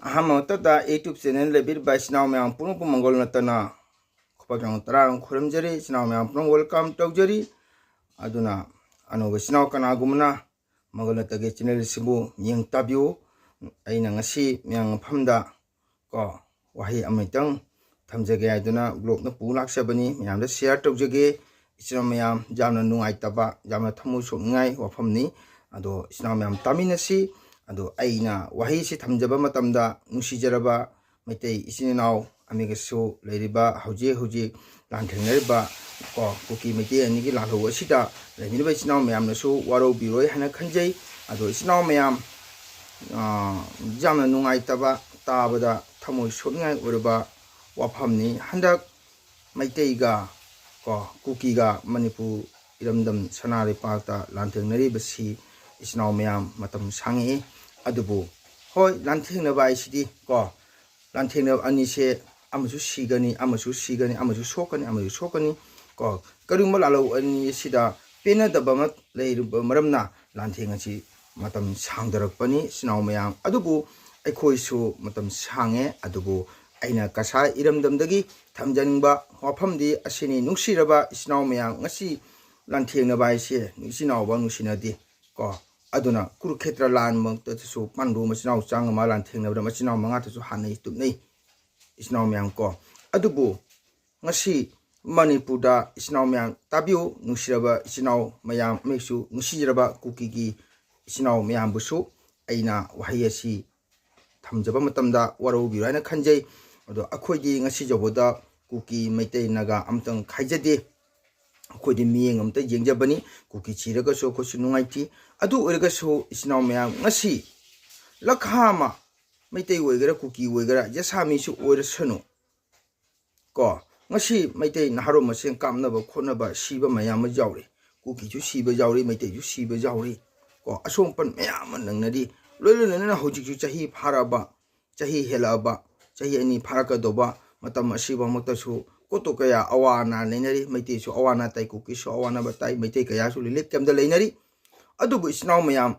Ahamautada YouTube channel lebih baik sinau yang punung pemanggol natana khopajang tarang khuram jari sinau yang punung welcome tok jari aduna anu sinau kana gumna manggol natage channel sibu yang tabiu aina ngasi yang phamda ko wahi amitang thamjage aduna blog na pulak sabani yang da share tok jage sinau yang jamna nungai taba jamna thamu sungai wafamni ado sinau yang taminasi ado aina wahi si thamjaba matamda nusijaraba maitai isininaw amigasu leiriba hauji lanthengnariba ko kuki maitai anigi lalo asida leiriba isinaw mayamnasu waro biroi hana khanjai ado isinaw mayam jamna nungai taba tabada thamoi sotngai urba wafamni handak maitai ga ko kuki ga manipu iramdam sanari pakta lanthengnariba si isinaw mayam matam sangi adubu hoi lanthengna bai sidi ko lanthengna ani se amasu sigani ko karuma lalo ani sida pena daba leiru maramna lanthenga chi matam sangdarak pani sinaw mayam adubu aikhoi su matam sange adubu aina kasa iramdamdagi thamjaningba wafamdi asini nungsiraba sinaw mayam ngasi lanthengna bai se sinaw ba nungsinadi ko aduna kurukshetra lan mong tasu pandu masinaw chang ma lanthengna bra masinaw manga tasu hanai tupnei isnaw myang ko adubu ngasi manipurda isnaw myang tabiu nusiraba isnaw mayam mesu nusiraba kukigi isnaw myam busu aina wahayasi thamjaba matamda waro biraina khanjai ado akhoi ngasi joboda kuki maitai naga amtang khaijade akhoi miyeng amta yengjabani kuki chiraga so khosu nungaiti adu orga so isnaw myam ngasi lakhama maitai oigara kuki oigara jasami su oira sanu ko ngasi maitai naharo maseng kamnaba khonaba siba mayam jawri kuki ju siba jawri maitai ju siba jawri ko asompan mayam nangnadi loilona hojik ju chahi pharaba chahi helaba chahi ani pharaka doba matam asiba maktasu koto kaya awana leinari maitai su awana tai kuki su awana batai maitai kaya su lilit kamda leinari adubu isnaw mayam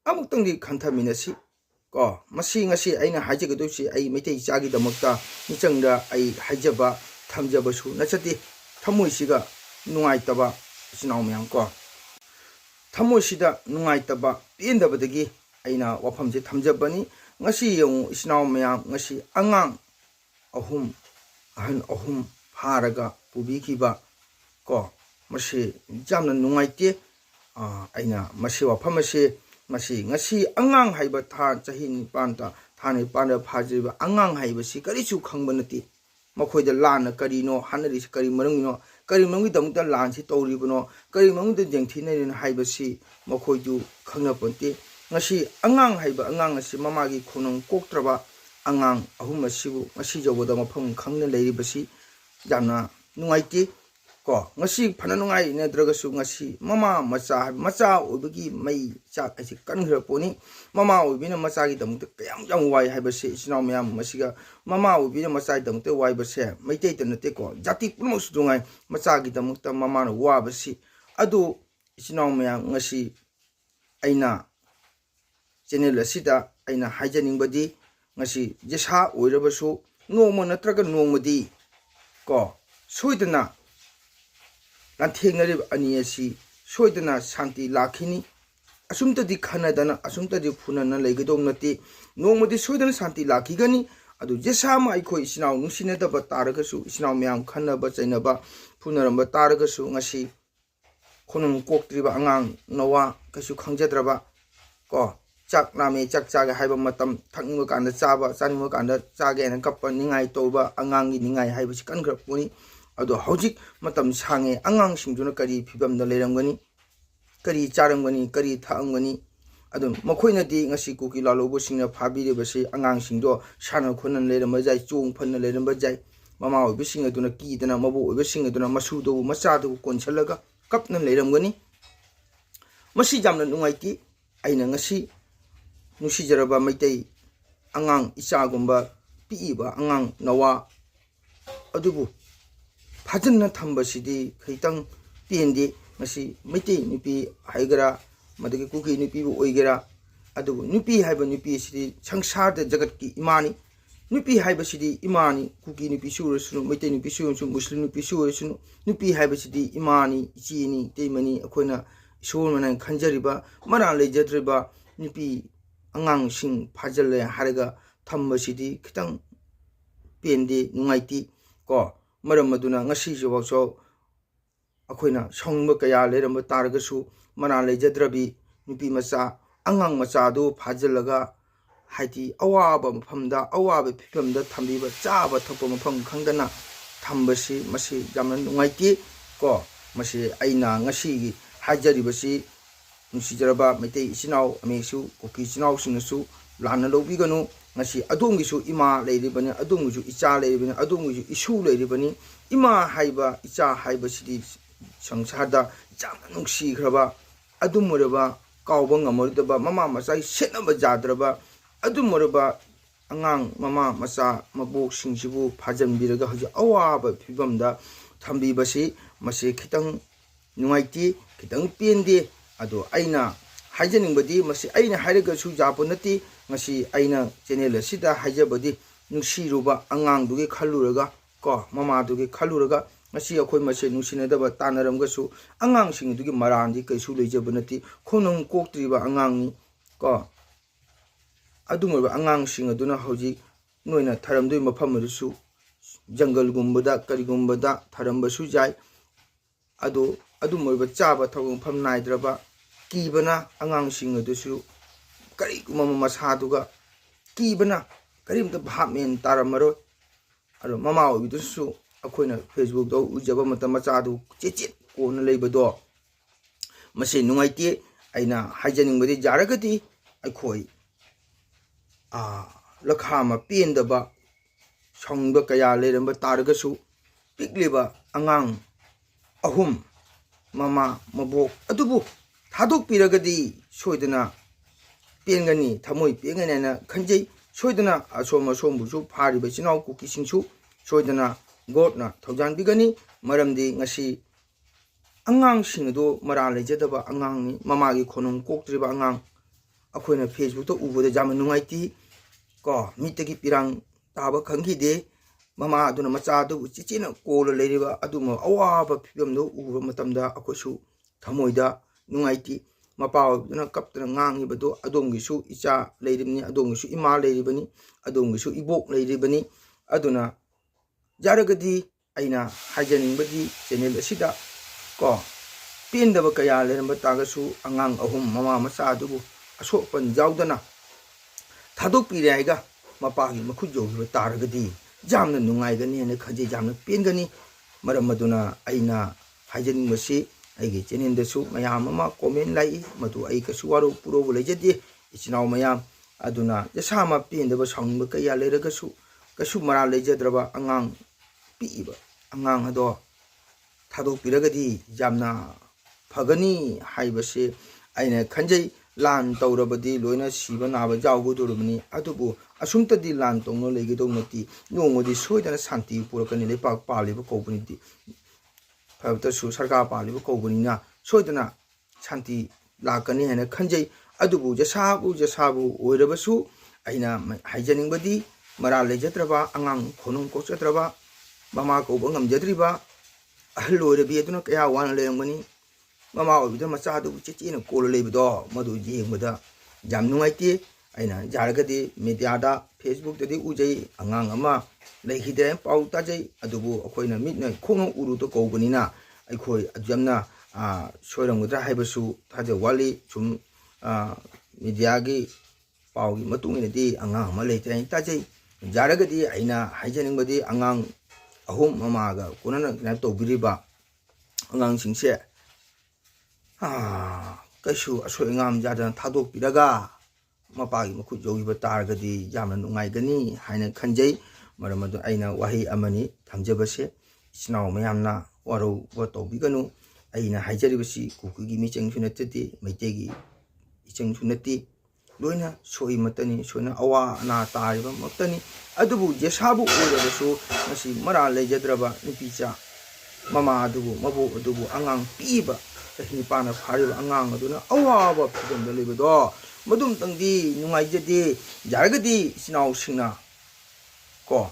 amutang di khantaminasi ko masi ngasi aina hajagadosi ai maitai chagi damakta nichangda ai hajaba thamjaba su nachati thamoisiga nungaitaba isinaw mayam ko thamoisida nungaitaba pendabadagi aina wafamje thamjabani ngasi yung isinaw mayam ngasi angang ahum ahan ahum haraga pubikiba ko masi jamna nungaite aina masi wafamase masi ngasi angang haiba tha chahi nipanta thani panda phajiba angang haiba si karichu khangba nati makhoida lana karino hanari kari marungino kari mangi damta lan si tawribno kari mangi de jengthine haiba si makhoidu khangna ponte ngasi angang haiba angang ngasi mamagi khunung koktraba angang ahum asibu ngasi joboda mafam khangna leiribasi jamna nungaiti ko ngasi phana nungai ne dragasu ngasi mama macha obigi mai chak asi kanghra poni mama obina macha gi damte kayam wai haibase isinaw mayam masiga mama obina macha damte wai base maitei tanate ko jati pumo sudungai macha gi damte mama no wa basi adu isinaw mayam ngasi aina channel asida aina haijaning badi ngasi jesa oirabasu noma natraga nomadi ko soidana lanthengnari ani asi soidana shanti lakhini asumtadi khanadana asumtadi phunana leigedom nati nongmadi soidana shanti lakhigani adu jesama aiko isinaw nungsinadaba taragasu isinaw myam khanaba chainaba phunaramba taragasu ngasi khonung koktriba angang nawa kasu khangjadraba ko chak name chak chaga haiba matam thangma kanda chaba chanima kanda chage na kappa ningai toba angangi ningai haiba sikan grapuni ado hojik matam sange angang singjuna kari phibamda leiramgani kari charangani kari thaangani ado makhoina di ngasi kuki lalobo singna phabire basi angang singdo sana khonan leiramba jai chung phanna leiramba jai mama obi singa duna ki dana mabu obi singa duna masudo macha do konchalaga kapna leiramgani masi jamna nungaiti aina ngasi nusijaraba maitai angang ichagumba piiba angang nawa adubu 파전나 탐바시디 그이땅 띠엔디 마시 미티 니피 하이그라 마데게 쿠키 니피부 오이게라 ꯑꯗꯨꯕꯨ ꯅꯨꯄꯤ ꯍꯥꯏꯕ ꯅꯨꯄꯤꯁꯤꯗꯤ ꯁꯪꯁꯥꯔꯗ ꯖꯒꯠꯀꯤ ꯏꯃꯥꯅꯤ ꯅꯨꯄꯤ ꯍꯥꯏꯕꯁꯤꯗꯤ ꯏꯃꯥꯅꯤ ꯀꯨꯀꯤ ꯅꯨꯄꯤꯁꯨ ꯑꯣꯏꯔꯁꯨ ꯃꯩꯇꯩ ꯅꯨꯄꯤꯁꯨ ꯑꯣꯏꯔꯁꯨ ꯃꯨꯁꯂꯤꯝ ꯅꯨꯄꯤꯁꯨ ꯑꯣꯏꯔꯁꯨ ꯅꯨꯄꯤ ꯍꯥꯏꯕꯁꯤꯗꯤ ꯏꯃꯥꯅꯤ ꯏꯆꯦꯅꯤ ꯏꯇꯩꯃꯅꯤ ꯑꯩꯈꯣꯏꯅ ꯏꯁꯣꯔꯅ ꯈꯟꯖꯔꯤꯕ ꯃꯔꯥꯜ ꯂꯩꯖꯗ꯭ꯔꯤꯕ ꯅꯨꯄꯤ ꯑꯉꯥꯡꯁꯤꯡ ꯐꯥꯖꯤꯜꯂꯦ ꯍꯥꯏꯔꯒ ꯊꯝꯕꯁꯤꯗꯤ ꯈꯤꯇꯪ ꯄꯦꯟꯗꯦ ꯅꯨꯡꯉꯥꯏꯇꯦ ꯀꯣ ꯃꯔꯝ ꯑꯗꯨꯅ ꯉꯁꯤꯁꯨꯐꯥꯎꯁꯨ ꯑꯩꯈꯣꯏꯅ ꯁꯥꯎꯅꯤꯡꯕ ꯀꯌꯥ ꯂꯩꯔꯝꯕ ꯇꯥꯔꯒꯁꯨ ꯃꯔꯥꯜ ꯂꯩꯖꯗ꯭ꯔꯕꯤ ꯅꯨꯄꯤ ꯃꯆꯥ ꯑꯉꯥꯡ ꯃꯆꯥꯗꯨ ꯐꯥꯖꯤꯜꯂꯒ ꯍꯥꯏꯗꯤ ꯑꯋꯥꯕ ꯃꯐꯝꯗ ꯑꯋꯥꯕ ꯐꯤꯕꯝꯗ ꯊꯝꯕꯤꯕ ꯆꯥꯕ ꯊꯛꯄ ꯃꯐꯝ ꯈꯪꯗꯅ ꯊꯝꯕꯁꯤ ꯃꯁꯤ ꯌꯥꯝꯅ ꯅꯨꯡꯉꯥꯏꯇꯦ ꯀꯣ ꯃꯁꯤ ꯑꯩꯅ ꯉꯁꯤꯒꯤ ꯍꯥꯏꯖꯔꯤꯕꯁꯤ ꯅꯨꯡꯁꯤꯖꯔꯕ ꯃꯩꯇꯩ ꯏꯆꯤꯟ ꯏꯅꯥꯎ ꯑꯃꯁꯨ ꯀꯨꯀꯤ ꯏꯆꯤꯟ ꯏꯅꯥꯎꯁꯤꯡꯅꯁꯨ ꯂꯥꯟꯅ ꯂꯧꯕꯤꯒꯅꯨ ꯉꯁꯤ ꯑꯗꯣꯝꯒꯤꯁꯨ ꯏꯃꯥ ꯂꯩꯔꯤꯕꯅꯤ ꯑꯗꯣꯝꯒꯤꯁꯨ ꯏꯆꯥ ꯂꯩꯔꯤꯕꯅꯤ ꯑꯗꯣꯝꯒꯤꯁꯨ ꯏꯁꯨ ꯂꯩꯔꯤꯕꯅꯤ ꯏꯃꯥ ꯍꯥꯏꯕ ꯏꯆꯥ ꯍꯥꯏꯕꯁꯤꯗꯤ ꯁꯪꯁꯥꯔꯗ ꯌꯥꯝꯅ ꯅꯨꯡꯁꯤꯈ꯭ꯔꯕ ꯑꯗꯨꯝꯃꯔꯕ ꯀꯥꯎꯕ ꯉꯝꯃꯔꯣꯏꯗꯕ ꯃꯃꯥ ꯃꯆꯥꯒꯤ ꯁꯦꯠꯅꯕ ꯌꯥꯗ꯭ꯔꯕ ꯑꯗꯨꯝꯃꯔꯕ ꯑꯉꯥꯡ ꯃꯃꯥ ꯃꯆꯥ ꯃꯕꯣꯛꯁꯤꯡꯁꯤꯕꯨ ꯐꯥꯖꯟꯕꯤꯔꯒ ꯍꯧꯖꯤꯛ ꯑꯋꯥꯕ ꯐꯤꯕꯝꯗ ꯊꯝꯕꯤꯕꯁꯤ ꯃꯁꯤ ꯈꯤꯇꯪ ꯅꯨꯡꯉꯥꯏꯇꯦ ꯈꯤꯇꯪ ꯄꯦꯟꯗꯦ ꯑꯗꯣ ꯑꯩꯅ ꯍꯥꯏꯖꯅꯤꯡꯕꯗꯤ ꯃꯁꯤ ꯑꯩꯅ ꯍꯥꯏꯔꯒꯁꯨ ꯌꯥꯕ ꯅꯠꯇꯦ ꯉꯁꯤ ꯑꯩꯅ ꯆꯦꯅꯦꯜ ꯑꯁꯤꯗ ꯍꯥꯏꯖꯕꯗꯤ ꯅꯨꯡꯁꯤꯔꯨꯕ ꯑꯉꯥꯡꯗꯨꯒꯤ ꯈꯜꯂꯨꯔꯒ ꯀꯣ ꯃꯃꯥꯗꯨꯒꯤ ꯈꯜꯂꯨꯔꯒ ꯉꯁꯤ ꯑꯩꯈꯣꯏ ꯃꯁꯦꯟ ꯅꯨꯡꯁꯤꯅꯗꯕ ꯇꯥꯟꯅꯔꯝꯒꯁꯨ ꯑꯉꯥꯡꯁꯤꯡ ꯑꯗꯨꯒꯤ ꯃꯔꯥꯟꯗꯤ ꯀꯩꯁꯨ ꯂꯩꯖꯕ ꯅꯠꯇꯦ ꯈꯣꯡꯅꯨꯡ ꯀꯣꯛꯇ꯭ꯔꯤꯕ ꯑꯉꯥꯡꯅꯤ ꯀꯣ ꯑꯗꯨꯝꯕ ꯑꯉꯥꯡꯁꯤꯡ ꯑꯗꯨꯅ ꯍꯧꯖꯤꯛ ꯅꯣꯏꯅ ꯊꯔꯝꯗꯣꯏ ꯃꯐꯝ ꯑꯗꯨꯁꯨ ꯖꯪꯒꯜꯒꯨꯝꯕꯗ ꯀꯔꯤꯒꯨꯝꯕꯗ ꯊꯔꯝꯕꯁꯨ ꯌꯥꯏ ꯑꯗꯣ ꯑꯗꯨꯝꯕ ꯆꯥꯕ ꯊꯛꯄ ꯃꯐꯝ ꯅꯥꯏꯗ꯭ꯔꯕ ꯀꯤꯕꯅ ꯑꯉꯥꯡꯁꯤꯡ ꯑꯗꯨꯁꯨ ꯀꯔꯤꯒꯨꯝꯕ ꯃꯁꯥꯗꯨꯒ ꯀꯤꯕꯅ ꯀꯔꯤꯝꯇ ꯚꯥꯞ ꯃꯦꯟ ꯇꯥꯔꯝꯃꯔꯣꯏ ꯑꯗꯣ ꯃꯃꯥ ꯑꯣꯏꯕꯗꯨꯁꯨ ꯑꯩꯈꯣꯏꯅ ꯐꯦꯁꯕꯨꯛꯇ ꯎꯖꯕ ꯃꯇꯝ ꯃꯆꯥꯗꯨ ꯆꯦꯠ ꯀꯣꯟꯅ ꯂꯩꯕꯗꯣ ꯃꯁꯤ ꯅꯨꯡꯉꯥꯏꯇꯦ ꯑꯩꯅ ꯍꯥꯏꯖꯅꯤꯡꯕꯗꯤ ꯌꯥꯔꯒꯗꯤ ꯑꯩꯈꯣꯏ ꯂꯈꯥꯃ ꯄꯦꯟꯗꯕ ꯁꯥꯎꯅꯤꯡꯕ ꯀꯌꯥ ꯂꯩꯔꯝꯕ ꯇꯥꯔꯒꯁꯨ ꯄꯤꯛꯂꯤꯕ ꯑꯉꯥꯡ ꯑꯍꯨꯝ ꯃꯃꯥ ꯃꯕꯣꯛ ꯑꯗꯨꯕꯨ ꯊꯥꯗꯣꯛꯄꯤꯔꯒꯗꯤ ꯁꯣꯏꯗꯅ ꯄꯦꯟꯒꯅꯤ ꯊꯃꯣꯏ ꯄꯦꯟꯒꯅꯤ ꯍꯥꯏꯅ ꯈꯟꯖꯩ ꯁꯣꯏꯗꯅ ꯑꯁꯣꯝꯕꯨꯁꯨ ꯐꯥꯔꯤꯕ ꯏꯆꯤꯟ ꯏꯅꯥꯎ ꯀꯨꯀꯤꯁꯤꯡꯁꯨ ꯁꯣꯏꯗꯅ ꯒꯣꯗꯅ ꯊꯧꯖꯥꯟꯕꯤꯒꯅꯤ ꯃꯔꯝꯗꯤ ꯉꯁꯤ ꯑꯉꯥꯡꯁꯤꯡ ꯑꯗꯨ ꯃꯔꯥꯜ ꯂꯩꯖꯗꯕ ꯑꯉꯥꯡꯅꯤ ꯃꯃꯥꯒꯤ ꯈꯣꯟꯅꯨꯡ ꯀꯣꯛꯇ꯭ꯔꯤꯕ ꯑꯉꯥꯡ ꯑꯩꯈꯣꯏꯅ ꯐꯦꯁꯕꯨꯛꯇ ꯎꯕꯗ ꯌꯥꯝꯅ ꯅꯨꯡꯉꯥꯏꯇꯦ ꯀꯣ ꯃꯤꯠꯇꯒꯤ ꯄꯤꯔꯥꯡ ꯇꯥꯕ ꯈꯪꯈꯤꯗꯦ ꯃꯃꯥ ꯑꯗꯨꯅ ꯃꯆꯥꯗꯨꯕꯨ ꯆꯦꯆꯦꯅ ꯀꯣꯜꯂ ꯂꯩꯔꯤꯕ ꯑꯗꯨꯝꯕ ꯑꯋꯥꯕ ꯐꯤꯕꯝꯗꯨ ꯎꯕ ꯃꯇꯝꯗ ꯑꯩꯈꯣꯏꯁꯨ ꯊꯃꯣꯏꯗ ꯅꯨꯡꯉꯥꯏꯇꯦ ꯃꯄꯥ ꯑꯣꯏꯕꯗꯨꯅ ꯀꯞꯇꯅ ꯉꯥꯡꯉꯤꯕꯗꯣ ꯑꯗꯣꯝꯒꯤꯁꯨ ꯏꯆꯥ ꯂꯩꯔꯤꯕꯅꯤ ꯑꯗꯣꯝꯒꯤꯁꯨ ꯏꯃꯥ ꯂꯩꯔꯤꯕꯅꯤ ꯑꯗꯣꯝꯒꯤꯁꯨ ꯏꯕꯣꯛ ꯂꯩꯔꯤꯕꯅꯤ ꯑꯗꯨꯅ ꯌꯥꯔꯒꯗꯤ ꯑꯩꯅ ꯍꯥꯏꯖꯅꯤꯡꯕꯗꯤ ꯆꯦꯅꯦꯜ ꯑꯁꯤꯗ ꯀꯣ ꯄꯦꯟꯗꯕ ꯀꯌꯥ ꯂꯩꯔꯝꯕ ꯇꯥꯔꯒꯁꯨ ꯑꯉꯥꯡ ꯑꯍꯨꯝ ꯃꯃꯥ ꯃꯆꯥ ꯑꯗꯨꯕꯨ ꯑꯁꯣꯛ ꯑꯄꯟ ꯌꯥꯎꯗꯅ ꯊꯥꯗꯣꯛꯄꯤꯔꯦ ꯍꯥꯏꯒ ꯃꯄꯥꯒꯤ ꯃꯈꯨꯠ ꯌꯧꯈꯤꯕ ꯇꯥꯔꯒꯗꯤ ꯌꯥꯝꯅ ꯅꯨꯡꯉꯥꯏꯒꯅꯤ ꯍꯥꯏꯅ ꯈꯟꯖꯩ ꯌꯥꯝꯅ ꯄꯦꯟꯒꯅꯤ ꯃꯔꯝ ꯑꯗꯨꯅ ꯑꯩꯅ ꯍꯥꯏꯖꯅꯤꯡꯕꯁꯤ ꯑꯩꯒꯤ ꯆꯦꯅꯦꯜꯗꯁꯨ ꯃꯌꯥꯝ ꯑꯃ ꯀꯣꯃꯦꯟ ꯂꯥꯛꯏ ꯃꯗꯨ ꯑꯩ ꯀꯩꯁꯨ ꯋꯥꯔꯧ ꯄꯨꯔꯧꯕ ꯂꯩꯖꯗꯦ ꯏꯆꯤꯟ ꯏꯅꯥꯎ ꯃꯌꯥꯝ ꯑꯗꯨꯅ ꯌꯁꯥꯃ ꯄꯦꯟꯗꯕ ꯁꯥꯎꯅꯤꯡꯕ ꯀꯌꯥ ꯂꯩꯔꯒꯁꯨ ꯀꯩꯁꯨ ꯃꯔꯥꯜ ꯂꯩꯖꯗ꯭ꯔꯕ ꯑꯉꯥꯡ ꯄꯤꯛꯏꯕ ꯑꯉꯥꯡ ꯑꯗꯣ ꯊꯥꯗꯣꯛꯄꯤꯔꯒꯗꯤ ꯌꯥꯝꯅ ꯐꯒꯅꯤ ꯍꯥꯏꯕꯁꯦ ꯑꯩꯅ ꯈꯟꯖꯩ ꯂꯥꯟ ꯇꯧꯔꯕꯗꯤ ꯂꯣꯏꯅ ꯁꯤꯕ ꯅꯥꯕ ꯌꯥꯎꯒꯗꯧꯔꯕꯅꯤ ꯑꯗꯨꯕꯨ ꯑꯁꯨꯝꯇꯗꯤ ꯂꯥꯟ ꯇꯧꯅ ꯂꯩꯒꯗꯧ ꯅꯠꯇꯦ ꯅꯣꯡꯃꯗꯤ ꯁꯣꯏꯗꯅ ꯁꯥꯟꯇꯤ ꯄꯨꯔꯛꯀꯅꯤ ꯂꯩꯄꯥꯛ ꯄꯥꯜꯂꯤꯕ ꯀꯧꯕꯅꯤꯗꯤ ꯐꯕꯇꯁꯨ ꯁꯔꯀꯥꯔ ꯄꯥꯜꯂꯤꯕ ꯀꯧꯕꯅꯤꯅ ꯁꯣꯏꯗꯅ ꯁꯥꯟꯇꯤ ꯂꯥꯛꯀꯅꯤ ꯍꯥꯏꯅ ꯈꯟꯖꯩ ꯑꯗꯨꯕꯨ ꯖꯁꯥꯕꯨ ꯑꯣꯏꯔꯕꯁꯨ ꯑꯩꯅ ꯍꯥꯏꯖꯅꯤꯡꯕꯗꯤ ꯃꯔꯥꯜ ꯂꯩꯖꯗ꯭ꯔꯕ ꯑꯉꯥꯡ ꯈꯣꯟꯅꯨꯡ ꯀꯣꯛꯆꯗ꯭ꯔꯕ ꯃꯃꯥ ꯀꯧꯕ ꯉꯝꯖꯗ꯭ꯔꯤꯕ ꯑꯍꯜ ꯑꯣꯏꯔꯕꯤ ꯑꯗꯨꯅ ꯀꯌꯥ ꯋꯥꯅ ꯂꯩꯔꯝꯒꯅꯤ ꯃꯃꯥ ꯑꯣꯏꯕꯗ ꯃꯆꯥꯗꯨꯕꯨ ꯆꯦꯆꯦꯅ ꯀꯣꯜꯂ ꯂꯩꯕꯗꯣ ꯃꯗꯨ ꯌꯦꯡꯕꯗ ꯌꯥꯝ ꯅꯨꯡꯉꯥꯏꯇꯦ ꯑꯩꯅ ꯌꯥꯔꯒꯗꯤ ꯃꯦꯗꯤꯌꯥꯗ ꯐꯦꯁꯕꯨꯛꯇꯗꯤ ꯎꯖꯩ ꯑꯉꯥꯡ ꯑꯃ ꯂꯩꯈꯤꯗ꯭ꯔꯦ ꯄꯥꯎ ꯇꯥꯖꯩ ꯑꯗꯨꯕꯨ ꯑꯩꯈꯣꯏꯅ ꯃꯤꯠꯅ ꯈꯣꯡꯅ ꯎꯔꯨꯗ ꯀꯧꯕꯅꯤꯅ ꯑꯩꯈꯣꯏ ꯌꯥꯝꯅ ꯁꯣꯏꯔꯝꯒꯗ꯭ꯔꯥ ꯍꯥꯏꯕꯁꯨ ꯊꯥꯖꯕ ꯋꯥꯠꯂꯤ ꯁꯨꯝ ꯃꯦꯗꯤꯌꯥꯒꯤ ꯄꯥꯎꯒꯤ ꯃꯇꯨꯡ ꯏꯟꯅꯗꯤ ꯑꯉꯥꯡ ꯑꯃ ꯂꯩꯇ꯭ꯔꯦ ꯍꯥꯏꯅ ꯇꯥꯖꯩ ꯌꯥꯔꯒꯗꯤ ꯑꯩꯅ ꯍꯥꯏꯖꯅꯤꯡꯕꯗꯤ ꯑꯉꯥꯡ ꯑꯍꯨꯝ ꯃꯃꯥꯒ ꯀꯣꯟꯅꯅ ꯀꯩꯅꯣ ꯇꯧꯕꯤꯔꯤꯕ ꯑꯉꯥꯡꯁꯤꯡꯁꯦ ꯀꯩꯁꯨ ꯑꯁꯣꯏ ꯑꯉꯥꯝ ꯌꯥꯗꯅ ꯊꯥꯗꯣꯛꯄꯤꯔꯒ ꯃꯄꯥꯒꯤ ꯃꯈꯨꯠ ꯌꯧꯈꯤꯕ ꯇꯥꯔꯒꯗꯤ ꯌꯥꯝꯅ ꯅꯨꯡꯉꯥꯏꯒꯅꯤ ꯍꯥꯏꯅ ꯈꯟꯖꯩ ꯃꯔꯝ ꯑꯗꯨꯅ ꯑꯩꯅ ꯋꯥꯍꯩ ꯑꯃꯅꯤ ꯊꯝꯖꯕꯁꯦ ꯏꯆꯤꯟ ꯏꯅꯥꯎ ꯃꯌꯥꯝꯅ ꯋꯥꯔꯧꯕ ꯇꯧꯕꯤꯒꯅꯨ ꯑꯩꯅ ꯍꯥꯏꯖꯔꯤꯕꯁꯤ ꯀꯨꯀꯤꯒꯤ ꯃꯤꯆꯪꯁꯨ ꯅꯠꯆꯗꯦ ꯃꯩꯇꯩꯒꯤ ꯏꯆꯪꯁꯨ ꯅꯠꯇꯦ ꯂꯣꯏꯅ ꯁꯣꯏꯃꯛꯇꯅꯤ ꯁꯣꯏꯅ ꯑꯋꯥ ꯑꯅꯥ ꯇꯥꯔꯤꯕ ꯃꯛꯇꯅꯤ ꯑꯗꯨꯕꯨ ꯖꯦꯁꯥꯕꯨ ꯑꯣꯏꯔꯕꯁꯨ ꯃꯁꯤ ꯃꯔꯥꯜ ꯂꯩꯖꯗ꯭ꯔꯕ ꯅꯨꯄꯤꯆꯥ ꯃꯃꯥ ꯑꯗꯨꯕꯨ ꯃꯕꯣꯛ ꯑꯗꯨꯕꯨ ꯑꯉꯥꯡ ꯄꯤꯕ ꯆꯍꯤ 9 ꯐꯥꯔꯤꯕ ꯑꯉꯥꯡ ꯑꯗꯨꯅ ꯑꯋꯥꯕ ꯐꯤꯕꯝꯗ ꯂꯩꯕꯗꯣ Madum tangdi nungai jadi jargadi sinau singna ko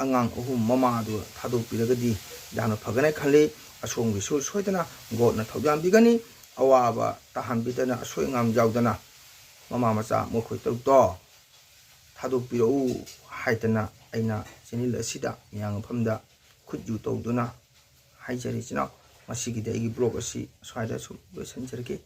angang mama du thadu piragadi jana phagane khali asong gi sul soidana go na thawjam bigani awaba tahan bidana asoi ngam jaudana mama macha mo khoi tok to thadu piro haitana aina chenil asida yang phamda khutju tawduna haijari china masigi de igi blog asi swaida su loisan jarge